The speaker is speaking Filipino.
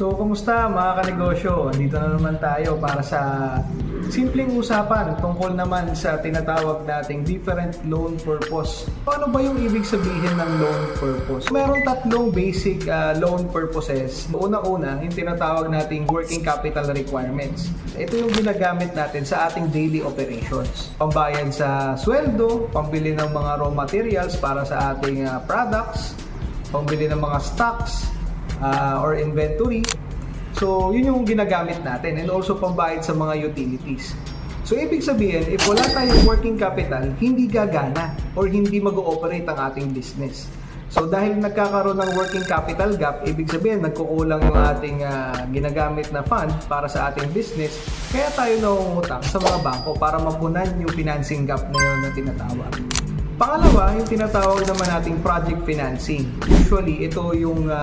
So, kumusta mga kanegosyo? Dito na naman tayo para sa simpleng usapan tungkol naman sa tinatawag nating different loan purpose. Paano ba yung ibig sabihin ng loan purpose? Meron tatlong basic loan purposes. Una-una, yung tinatawag nating working capital requirements. Ito yung ginagamit natin sa ating daily operations. Pambayad sa sweldo, pambili ng mga raw materials para sa ating products, pambili ng mga stocks, or inventory. So, yun yung ginagamit natin, and also pambayad sa mga utilities. So, ibig sabihin, if wala tayong working capital, hindi gagana or hindi mag-ooperate ang ating business. So, dahil nagkakaroon ng working capital gap, ibig sabihin, nagkukulang yung ating ginagamit na fund para sa ating business, kaya tayo nangungutang sa mga bangko para mapunan yung financing gap na yun na tinatawag. Pangalawa, yung tinatawag naman nating project financing. Usually, ito yung